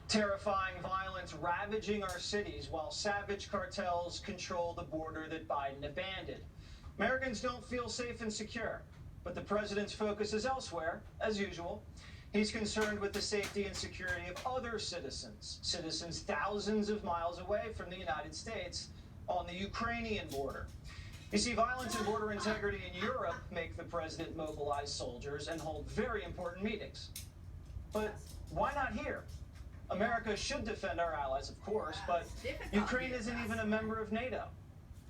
Terrifying violence ravaging our cities while savage cartels control the border that Biden abandoned. Americans don't feel safe and secure, but the president's focus is elsewhere, as usual. He's concerned with the safety and security of other citizens thousands of miles away from the United States on the Ukrainian border. You see, violence and border integrity in Europe make the president mobilize soldiers and hold very important meetings. But why not here? America should defend our allies, of course, but Ukraine isn't even a member of NATO.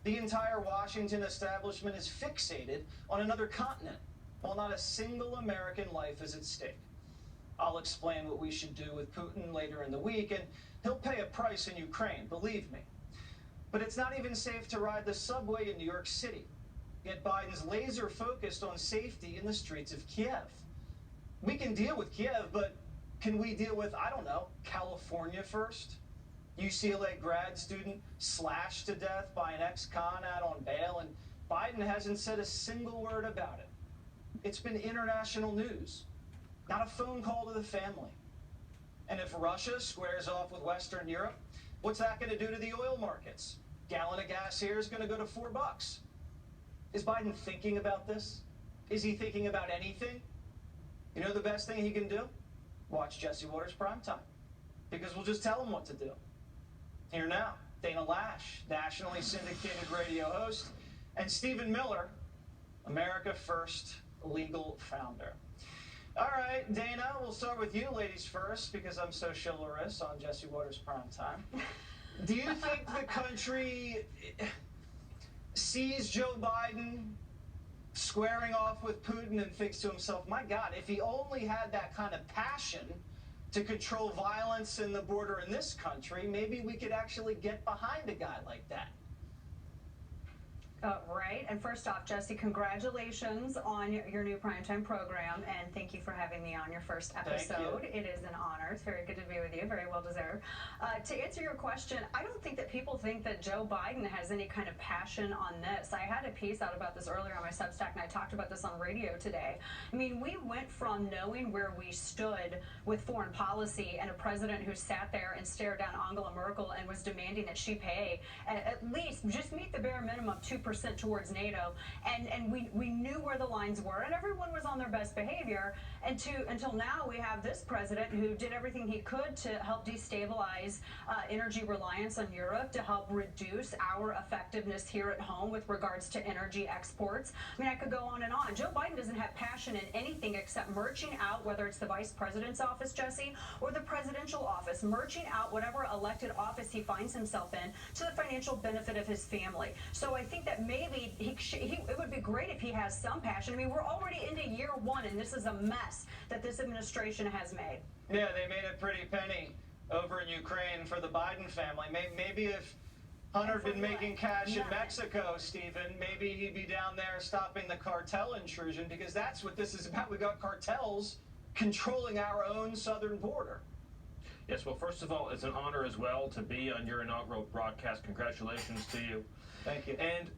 The entire Washington establishment is fixated on another continent, while not a single American life is at stake. I'll explain what we should do with Putin later in the week, and he'll pay a price in Ukraine, believe me. But it's not even safe to ride the subway in New York City. Yet Biden's laser focused on safety in the streets of Kiev. We can deal with Kiev, but can we deal with, I don't know, California first? UCLA grad student slashed to death by an ex-con out on bail, and Biden hasn't said a single word about it. It's been international news, not a phone call to the family. And if Russia squares off with Western Europe, what's that going to do to the oil markets? Gallon of gas here is going to go to $4. Is Biden thinking about this? Is he thinking about anything? You know the best thing he can do? Watch Jesse Watters Primetime, because we'll just tell him what to do. Here now, Dana Lash, nationally syndicated radio host, and Stephen Miller, America First legal founder. All right, Dana, we'll start with you ladies first, because I'm so chivalrous on Jesse Watters Primetime. Do you think the country sees Joe Biden squaring off with Putin and thinks to himself, my God, if he only had that kind of passion to control violence in the border in this country, maybe we could actually get behind a guy like that? Right. And first off, Jesse, congratulations on your new primetime program, and thank you for having me on your first episode. It is an honor. It's very good to be with you. Very well deserved. To answer your question, I don't think that people think that Joe Biden has any kind of passion on this. I had a piece out about this earlier on my Substack, and I talked about this on radio today. I mean, we went from knowing where we stood with foreign policy and a president who sat there and stared down Angela Merkel and was demanding that she pay at least just meet the bare minimum 2% towards NATO, and we knew where the lines were, and everyone was on their best behavior, until now we have this president who did everything he could to help destabilize energy reliance on Europe, to help reduce our effectiveness here at home with regards to energy exports. I mean, I could go on and on. Joe Biden doesn't have passion in anything except merging out, whether it's the vice president's office, Jesse, or the presidential office, merging out whatever elected office he finds himself in to the financial benefit of his family. So I think that maybe it would be great if he has some passion. I mean, we're already into year one, and this is a mess that this administration has made. Yeah, they made a pretty penny over in Ukraine for the Biden family. Maybe if Hunter had been making cash in Mexico, Stephen, maybe he'd be down there stopping the cartel intrusion, because that's what this is about. We got cartels controlling our own southern border. Yes, well, first of all, it's an honor as well to be on your inaugural broadcast. Congratulations to you. Thank you. And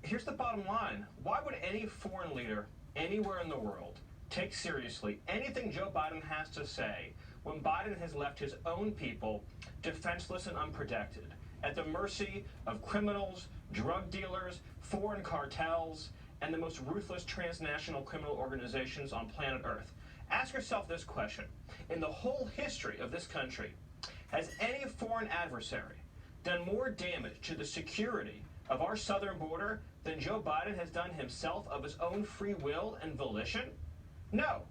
here's the bottom line. Why would any foreign leader anywhere in the world take seriously anything Joe Biden has to say when Biden has left his own people defenseless and unprotected, at the mercy of criminals, drug dealers, foreign cartels, and the most ruthless transnational criminal organizations on planet Earth? Ask yourself this question. In the whole history of this country, has any foreign adversary done more damage to the security of our southern border than Joe Biden has done himself of his own free will and volition? No.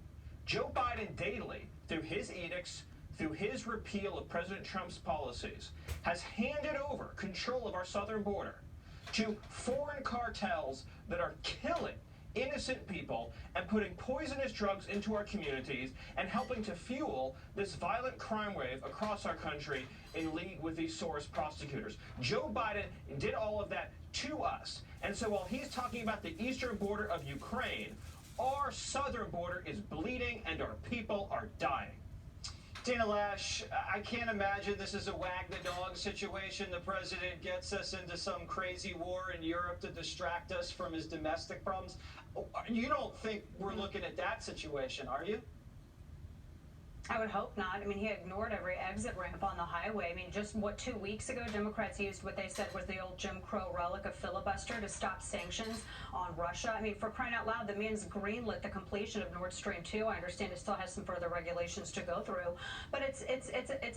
Joe Biden daily, through his edicts, through his repeal of President Trump's policies, has handed over control of our southern border to foreign cartels that are killing innocent people and putting poisonous drugs into our communities and helping to fuel this violent crime wave across our country in league with these Soros prosecutors. Joe Biden did all of that to us. And so while he's talking about the eastern border of Ukraine, our southern border is bleeding and our people are dying. Dana Lash, I can't imagine this is a wag the dog situation. The president gets us into some crazy war in Europe to distract us from his domestic problems. You don't think we're looking at that situation, are you? I would hope not. I mean, he ignored every exit ramp on the highway. I mean, just 2 weeks ago, Democrats used what they said was the old Jim Crow relic of filibuster to stop sanctions on Russia. I mean, for crying out loud, the man's greenlit the completion of Nord Stream 2. I understand it still has some further regulations to go through, but it's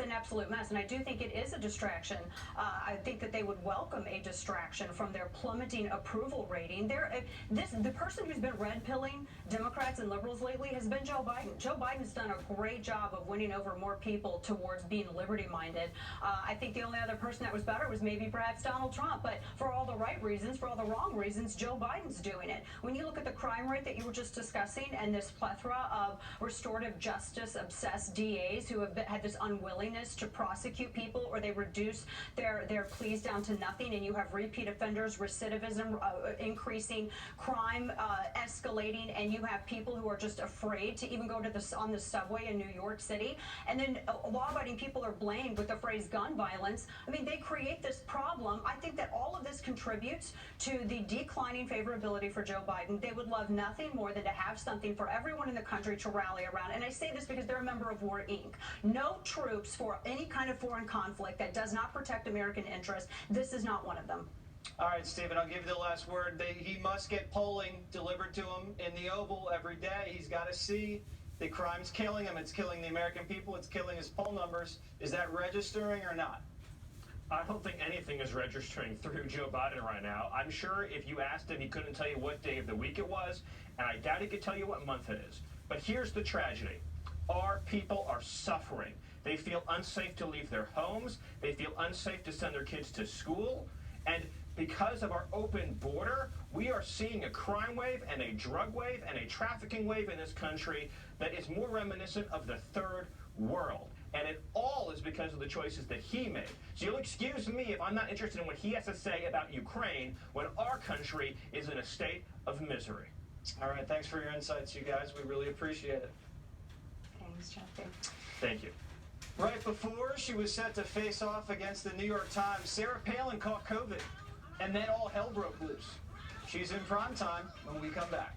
an absolute mess. And I do think it is a distraction. I think that they would welcome a distraction from their plummeting approval rating. The person who's been red pilling Democrats and liberals lately has been Joe Biden. Joe Biden's done a great job of winning over more people towards being liberty-minded. I think the only other person that was better was maybe perhaps Donald Trump, but for all the right reasons, for all the wrong reasons, Joe Biden's doing it. When you look at the crime rate that you were just discussing and this plethora of restorative justice obsessed DAs who have had this unwillingness to prosecute people, or they reduce their pleas down to nothing, and you have repeat offenders, recidivism increasing, crime escalating, and you have people who are just afraid to even go to on the subway in New York City, and then law-abiding people are blamed with the phrase gun violence. I mean, they create this problem. I think that all of this contributes to the declining favorability for Joe Biden. They would love nothing more than to have something for everyone in the country to rally around. And I say this because they're a member of War Inc. No troops for any kind of foreign conflict that does not protect American interests. This is not one of them. All right, Stephen, I'll give you the last word. He must get polling delivered to him in the Oval every day. He's got to see the crime's killing him. It's killing the American people. It's killing his poll numbers. Is that registering or not? I don't think anything is registering through Joe Biden right now. I'm sure if you asked him, he couldn't tell you what day of the week it was, and I doubt he could tell you what month it is. But here's the tragedy. Our people are suffering. They feel unsafe to leave their homes. They feel unsafe to send their kids to school. And because of our open border, we are seeing a crime wave and a drug wave and a trafficking wave in this country that is more reminiscent of the third world. And it all is because of the choices that he made. So you'll excuse me if I'm not interested in what he has to say about Ukraine when our country is in a state of misery. All right, thanks for your insights, you guys. We really appreciate it. Thanks, Jeffrey. Thank you. Right before she was set to face off against the New York Times, Sarah Palin caught COVID, and then all hell broke loose. She's in prime time when we come back.